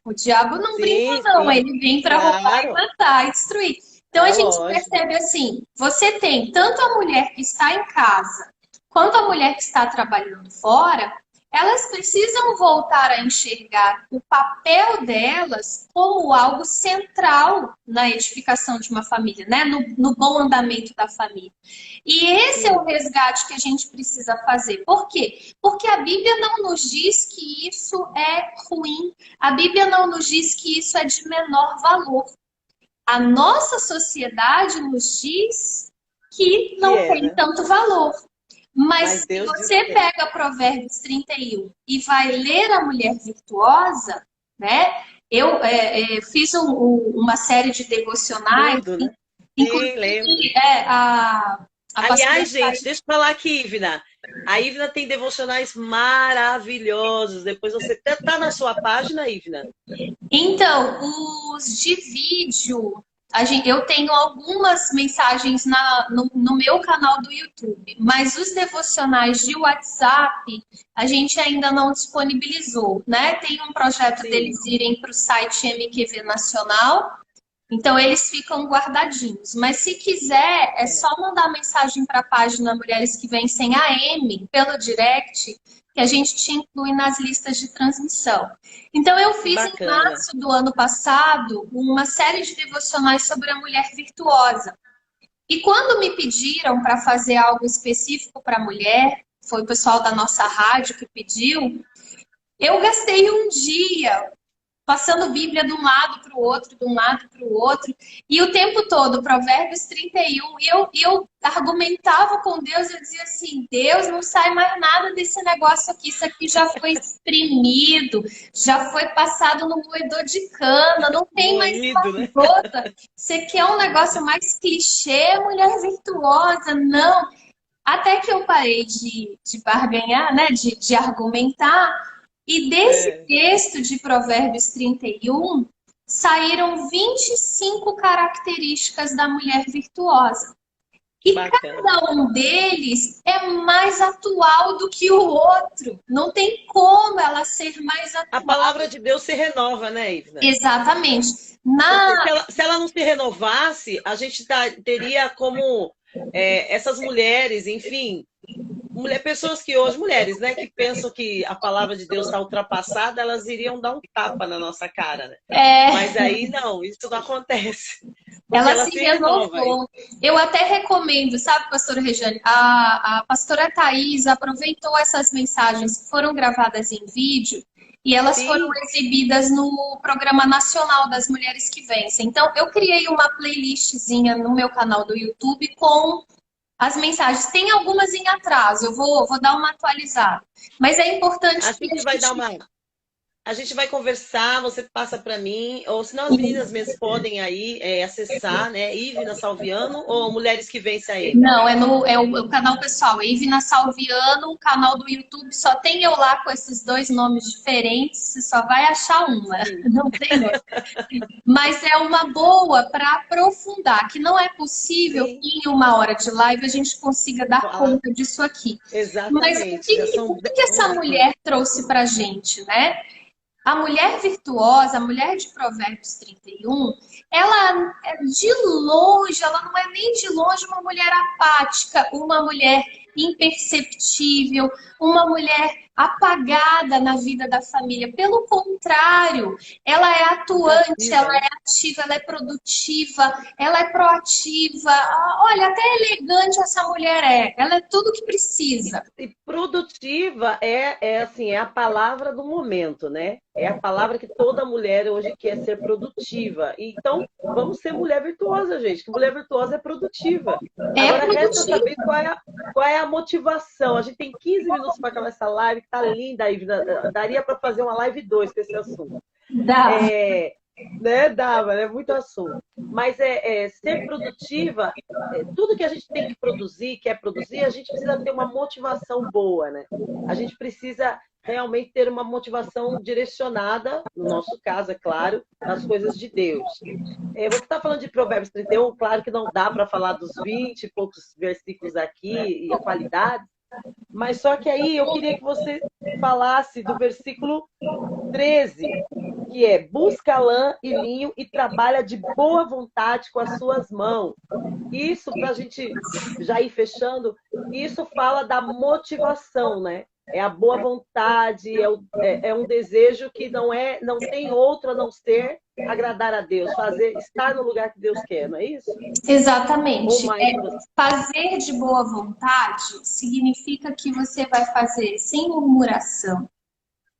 O diabo não brinca, não. Ele vem para roubar e matar e destruir. Então a gente percebe assim: você tem tanto a mulher que está em casa, quanto a mulher que está trabalhando fora, elas precisam voltar a enxergar o papel delas como algo central na edificação de uma família, né? No bom andamento da família. E esse é o resgate que a gente precisa fazer. Por quê? Porque a Bíblia não nos diz que isso é ruim. A Bíblia não nos diz que isso é de menor valor. A nossa sociedade nos diz que não tem tanto valor. Mas se você pega Provérbios 31 e vai ler a mulher virtuosa, né? Eu fiz uma série de devocionais. Tudo, né? Inclusive, lembro. Aliás, gente, deixa eu falar aqui, Ivna. A Ivna tem devocionais maravilhosos. Depois você tá na sua página, Ivna? Então, os de vídeo, eu tenho algumas mensagens no meu canal do YouTube, mas os devocionais de WhatsApp a gente ainda não disponibilizou, né? Tem um projeto deles irem para o site MQV Nacional, então eles ficam guardadinhos. Mas se quiser, é só mandar mensagem para a página Mulheres que Vencem AM pelo direct, que a gente te inclui nas listas de transmissão. Então, eu fiz em março do ano passado uma série de devocionais sobre a mulher virtuosa. E quando me pediram para fazer algo específico para a mulher, foi o pessoal da nossa rádio que pediu, eu gastei um dia passando Bíblia de um lado para o outro, de um lado para o outro, e o tempo todo, Provérbios 31, e eu argumentava com Deus, eu dizia assim, Deus, não sai mais nada desse negócio aqui, isso aqui já foi exprimido, já foi passado no moedor de cana, não tem mais uma gota. Você quer um negócio mais clichê, mulher virtuosa, não. Até que eu parei de barganhar, né, de argumentar. E desse texto de Provérbios 31, saíram 25 características da mulher virtuosa. E cada um deles é mais atual do que o outro. Não tem como ela ser mais atual. A palavra de Deus se renova, né, Ivna? Exatamente. Se ela não se renovasse, a gente teria como essas mulheres, enfim... pessoas que hoje, mulheres, né, que pensam que a palavra de Deus está ultrapassada, elas iriam dar um tapa na nossa cara, né? Mas aí não, isso não acontece. Ela se renovou. Eu até recomendo, sabe, pastora Regiane, a pastora Thaís aproveitou essas mensagens que foram gravadas em vídeo e elas foram exibidas no Programa Nacional das Mulheres que Vencem. Então, eu criei uma playlistzinha no meu canal do YouTube com as mensagens. Tem algumas em atraso, eu vou dar uma atualizada. Mas é importante a gente vai conversar, você passa para mim, ou senão as meninas mesmo podem aí acessar, né? Ivna Salviano ou Mulheres que Vencem aí? Não, é o canal pessoal, é Ivna Salviano, o canal do YouTube só tem eu lá com esses dois nomes diferentes, você só vai achar uma, não tem outra. Mas é uma boa para aprofundar, que não é possível que em 1 hora de live a gente consiga dar conta disso aqui. Exatamente. Mas o que essa mulher trouxe pra gente, né? A mulher virtuosa, a mulher de Provérbios 31, ela não é nem de longe uma mulher apática, uma mulher imperceptível, uma mulher apagada na vida da família. Pelo contrário, ela é atuante, ela é ativa, ela é produtiva, ela é proativa. Olha, até elegante essa mulher é. Ela é tudo que precisa. E produtiva assim, é a palavra do momento, né? É a palavra que toda mulher hoje quer ser produtiva. Então, vamos ser mulher virtuosa, gente. Que mulher virtuosa é produtiva. Agora, resta saber qual é a motivação. A gente tem 15 minutos para acabar essa live, que tá linda aí. Daria para fazer uma live 2 com esse assunto. Dá. Né? Dava, é muito assunto. Mas ser produtiva, tudo que a gente tem que produzir, quer produzir, a gente precisa ter uma motivação boa, né? A gente precisa realmente ter uma motivação direcionada, no nosso caso, é claro, nas coisas de Deus. Você está falando de Provérbios 31, claro que não dá para falar dos 20 e poucos versículos aqui e a qualidade, mas só que aí eu queria que você falasse do versículo 13, que é: busca lã e linho e trabalha de boa vontade com as suas mãos. Isso, para a gente já ir fechando, isso fala da motivação, né? É a boa vontade, é um desejo que não tem outro a não ser agradar a Deus, estar no lugar que Deus quer, não é isso? Exatamente. Fazer de boa vontade significa que você vai fazer sem murmuração,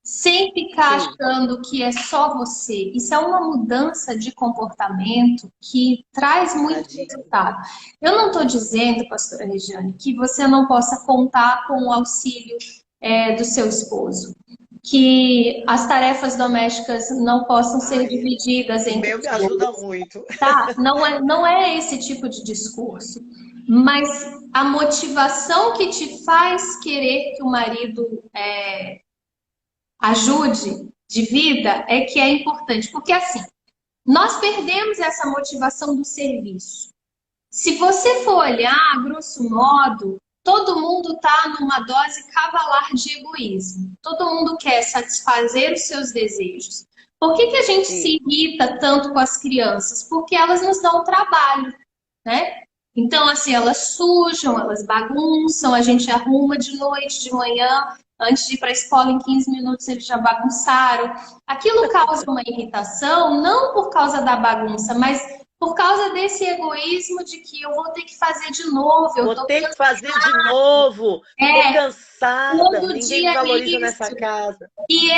sem ficar achando que é só você. Isso é uma mudança de comportamento que traz muito resultado. Eu não estou dizendo, pastora Regiane, que você não possa contar com o auxílio do seu esposo, que as tarefas domésticas não possam ser divididas entre os dois. Me ajuda muito. Tá? Não é esse tipo de discurso. Mas a motivação que te faz querer que o marido ajude de vida é que é importante. Porque assim, nós perdemos essa motivação do serviço. Se você for olhar, grosso modo, todo mundo está numa dose cavalar de egoísmo. Todo mundo quer satisfazer os seus desejos. Por que a gente se irrita tanto com as crianças? Porque elas nos dão trabalho, né? Então, assim, elas sujam, elas bagunçam, a gente arruma de noite, de manhã, antes de ir para a escola, em 15 minutos eles já bagunçaram. Aquilo causa uma irritação, não por causa da bagunça, mas por causa desse egoísmo de que eu vou ter que fazer de novo. Vou ter que fazer de novo. Estou cansada. Ninguém me valoriza nessa casa. E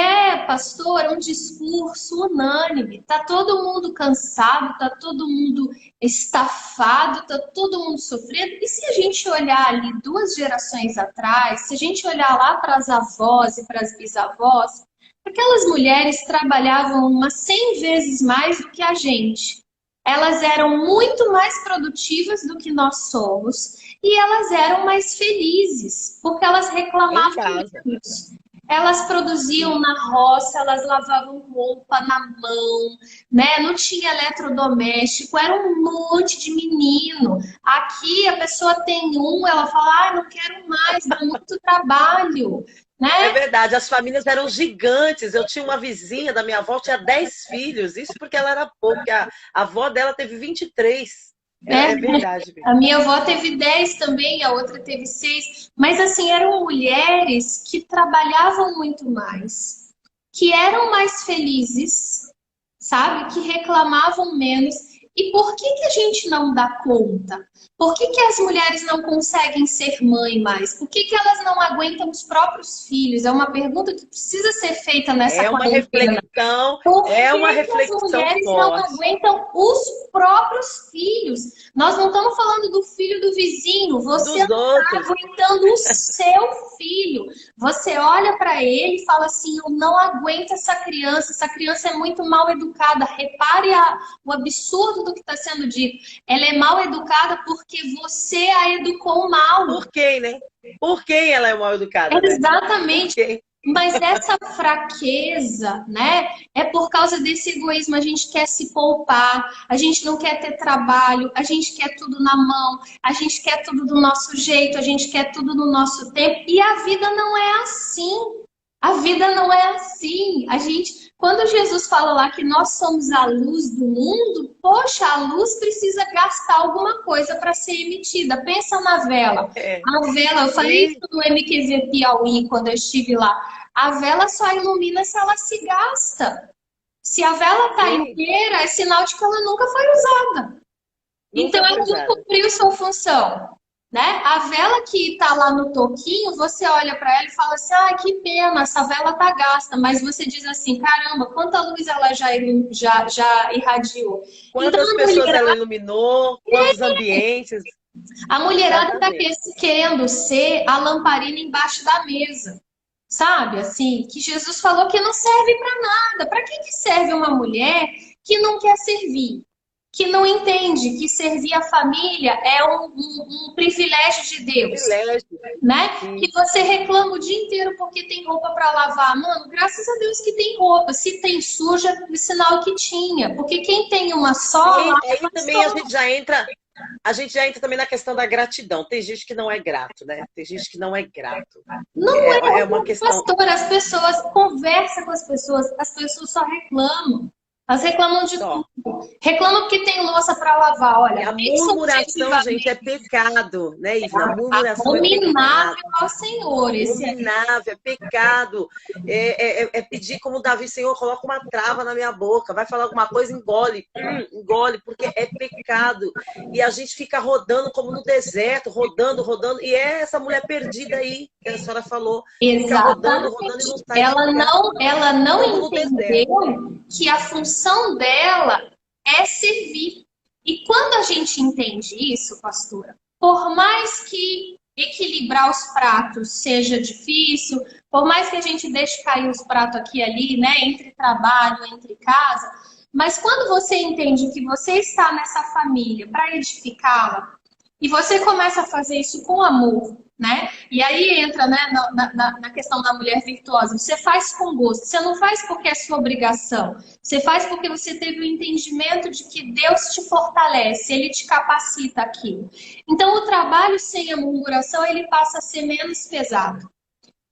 pastor, um discurso unânime. Tá todo mundo cansado, tá todo mundo estafado, tá todo mundo sofrendo. E se a gente olhar ali 2 gerações atrás, se a gente olhar lá para as avós e para as bisavós, aquelas mulheres trabalhavam umas 100 vezes mais do que a gente. Elas eram muito mais produtivas do que nós somos e elas eram mais felizes, porque elas reclamavam disso. Elas produziam na roça, elas lavavam roupa na mão, né? Não tinha eletrodoméstico, era um monte de menino. Aqui a pessoa tem ela fala, não quero mais, dá muito trabalho. Né? É verdade, as famílias eram gigantes. Eu tinha uma vizinha da minha avó, tinha 10 filhos. Isso porque ela era pouca. A avó dela teve 23. É verdade. A minha avó teve 10 também, a outra teve 6. Mas assim, eram mulheres que trabalhavam muito mais, que eram mais felizes, sabe? Que reclamavam menos. E por que a gente não dá conta? Por que as mulheres não conseguem ser mãe mais? Por que elas não aguentam os próprios filhos? É uma pergunta que precisa ser feita nessa quarentena. É uma reflexão. Por que as mulheres não aguentam os próprios filhos? Nós não estamos falando do filho do vizinho. Você não está aguentando o seu filho. Você olha para ele e fala assim, eu não aguento essa criança é muito mal educada. Repare o absurdo do que está sendo dito. Ela é mal educada porque você a educou mal. Por quem, né? Por quem ela é mal educada? Exatamente. Né? Mas essa fraqueza, né? É por causa desse egoísmo. A gente quer se poupar, a gente não quer ter trabalho, a gente quer tudo na mão, a gente quer tudo do nosso jeito, a gente quer tudo no nosso tempo. E a vida não é assim. A vida não é assim. A gente Quando Jesus fala lá que nós somos a luz do mundo, poxa, a luz precisa gastar alguma coisa para ser emitida. Pensa na vela. A vela, eu falei isso no MQV Piauí quando eu estive lá. A vela só ilumina se ela se gasta. Se a vela está inteira, é sinal de que ela nunca foi usada. Então ela não cumpriu sua função. Né? A vela que está lá no toquinho, você olha para ela e fala assim, ah, que pena, essa vela tá gasta. Mas você diz assim, caramba, quanta luz ela já irradiou. Quantas então, pessoas ela iluminou, quantos ambientes. A mulherada está querendo ser a lamparina embaixo da mesa. Sabe, assim, que Jesus falou que não serve para nada. Para que serve uma mulher que não quer servir? Que não entende que servir a família é um privilégio de Deus, né? Que você reclama o dia inteiro porque tem roupa para lavar. Mano, graças a Deus que tem roupa. Se tem suja, é sinal que tinha. Porque quem tem uma só... Aí também a gente já entra também na questão da gratidão. Tem gente que não é grato, né? Tem gente que não é grato. Não é uma questão... Pastor, as pessoas conversam com as pessoas só reclamam. Elas reclamam de tudo. Reclamam porque tem louça para lavar. Olha, a murmuração, gente, é pecado, né, Ivna? A murmuração abominável ao Senhor. Abominável, é pecado. É pedir como Davi, Senhor, coloca uma trava na minha boca. Vai falar alguma coisa, engole, porque é pecado. E a gente fica rodando como no deserto, rodando. E é essa mulher perdida aí, que a senhora falou. Exatamente. Fica rodando e não sai. Ela não entendeu que a função dela é servir. E quando a gente entende isso, pastora, por mais que equilibrar os pratos seja difícil, por mais que a gente deixe cair os pratos aqui e ali, né, entre trabalho, entre casa, mas quando você entende que você está nessa família para edificá-la, e você começa a fazer isso com amor, né? E aí entra, né, na questão da mulher virtuosa. Você faz com gosto. Você não faz porque é sua obrigação. Você faz porque você teve o entendimento de que Deus te fortalece, Ele te capacita aquilo. Então, o trabalho sem a murmuração, ele passa a ser menos pesado.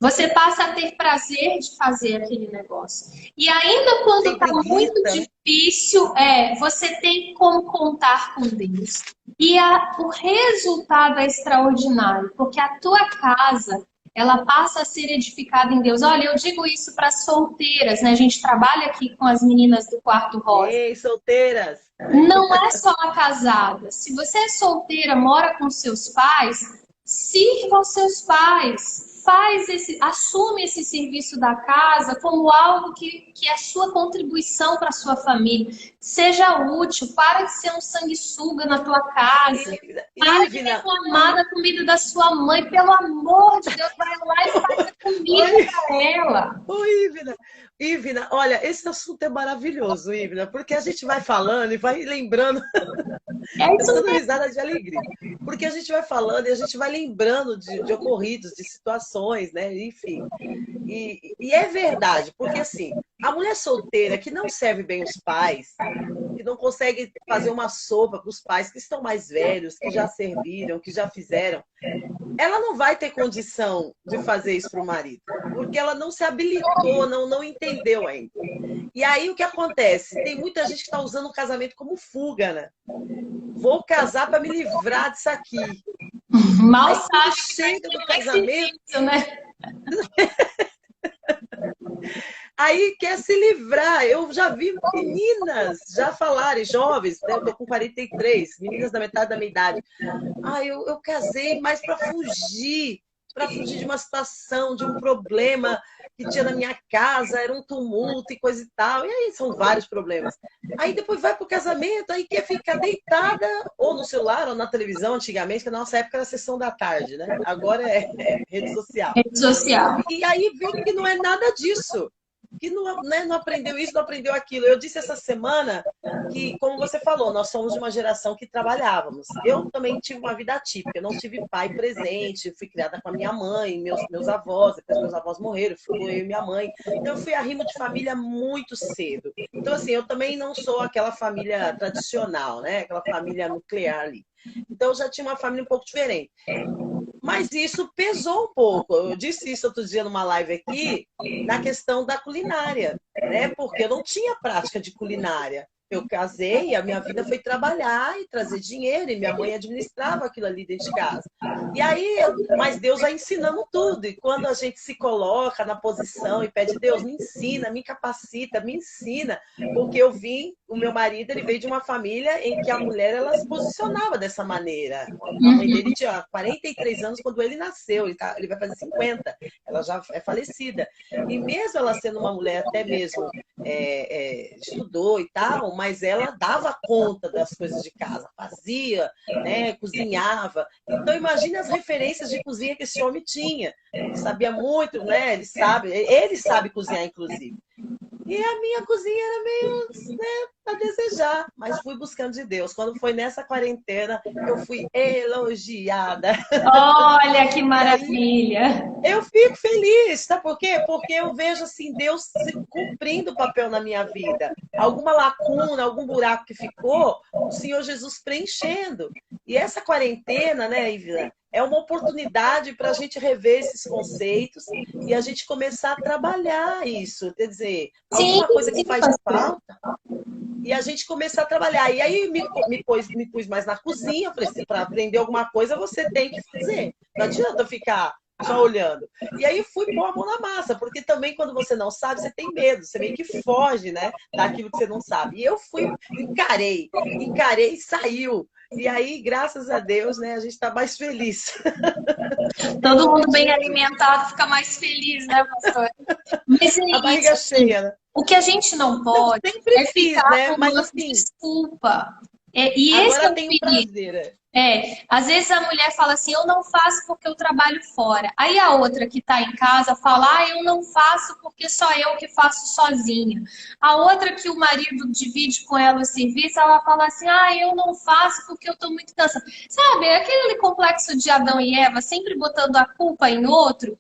Você passa a ter prazer de fazer aquele negócio. E ainda quando está muito difícil, você tem como contar com Deus. E o resultado é extraordinário, porque a tua casa, ela passa a ser edificada em Deus. Olha, eu digo isso para solteiras, né? A gente trabalha aqui com as meninas do Quarto Rosa. Ei, solteiras! Não é só a casada. Se você é solteira, mora com seus pais, sirva aos seus pais. Assume esse serviço da casa como algo que é a sua contribuição para a sua família. Seja útil, para de ser um sanguessuga na tua casa. Para de reclamar da comida da sua mãe. Pelo amor de Deus, vai lá e faz a comida para ela. Oi, Ivna, olha, esse assunto é maravilhoso, Ivna, porque a gente vai falando e vai lembrando. Eu tô dando risada de alegria. Porque a gente vai falando e a gente vai lembrando de ocorridos, de situações, né? Enfim. E é verdade, porque assim, a mulher solteira que não serve bem os pais, que não consegue fazer uma sopa para os pais que estão mais velhos, que já serviram, que já fizeram, ela não vai ter condição de fazer isso para o marido, porque ela não se habilitou, não entendeu ainda. E aí o que acontece? Tem muita gente que está usando o casamento como fuga, né? Vou casar para me livrar disso aqui. Mal sabe que chega do casamento, né? Aí quer se livrar. Eu já vi meninas já falarem, jovens, né? Eu tô com 43, meninas da metade da minha idade. Eu casei mais para fugir de uma situação, de um problema que tinha na minha casa, era um tumulto e coisa e tal. E aí são vários problemas. Aí depois vai pro casamento, aí quer ficar deitada ou no celular ou na televisão, antigamente, que na nossa época era sessão da tarde, né? Agora é rede social. Rede social. E aí vê que não é nada disso. Que não, né, não aprendeu isso, não aprendeu aquilo. Eu disse essa semana que, como você falou, nós somos de uma geração que trabalhávamos. Eu também tive uma vida atípica, eu não tive pai presente, fui criada com a minha mãe, meus avós, depois meus avós morreram, fui eu e minha mãe. Então eu fui arrimo de família muito cedo. Então assim, eu também não sou aquela família tradicional, né? Aquela família nuclear ali. Então eu já tinha uma família um pouco diferente. Mas isso pesou um pouco. Eu disse isso outro dia numa live aqui, na questão da culinária. né? Porque eu não tinha prática de culinária. Eu casei, a minha vida foi trabalhar e trazer dinheiro, e minha mãe administrava aquilo ali dentro de casa. E aí, mas Deus vai ensinando tudo, e quando a gente se coloca na posição e pede, Deus, me ensina, me capacita, me ensina, porque o meu marido, ele veio de uma família em que a mulher, ela se posicionava dessa maneira. A mãe dele tinha 43 anos quando ele nasceu, ele vai fazer 50, ela já é falecida. E mesmo ela sendo uma mulher até mesmo estudou e tal, mas ela dava conta das coisas de casa, fazia, né, cozinhava. Então imagine as referências de cozinha que esse homem tinha. Ele sabia muito, né? Ele sabe cozinhar, inclusive. E a minha cozinha era meio, né, a desejar, mas fui buscando de Deus. Quando foi nessa quarentena, eu fui elogiada. Olha que maravilha! Eu fico feliz, sabe por quê? Porque eu vejo assim, Deus cumprindo o papel na minha vida. Alguma lacuna, algum buraco que ficou, o Senhor Jesus preenchendo. E essa quarentena, né, Ivna, é uma oportunidade para a gente rever esses conceitos e a gente começar a trabalhar isso. Quer dizer, alguma coisa que faz falta e a gente começar a trabalhar. E aí me pus mais na cozinha, falei assim, para aprender alguma coisa você tem que fazer. Não adianta ficar só olhando. E aí fui pôr a mão na massa, porque também quando você não sabe, você tem medo, você meio que foge, né, daquilo que você não sabe. E eu encarei e saiu. E aí, graças a Deus, né, a gente está mais feliz. Todo mundo bem alimentado fica mais feliz, né, pastor? Mas a barriga cheia, né? O que a gente não pode é ficar né? com Mas, uma assim, desculpa. E agora esse é o tem um perigo. prazer. Às vezes a mulher fala assim, eu não faço porque eu trabalho fora. Aí a outra que está em casa fala, eu não faço porque só eu que faço sozinha. A outra que o marido divide com ela o serviço, ela fala assim, eu não faço porque eu estou muito cansada. Sabe, aquele complexo de Adão e Eva, sempre botando a culpa em outro.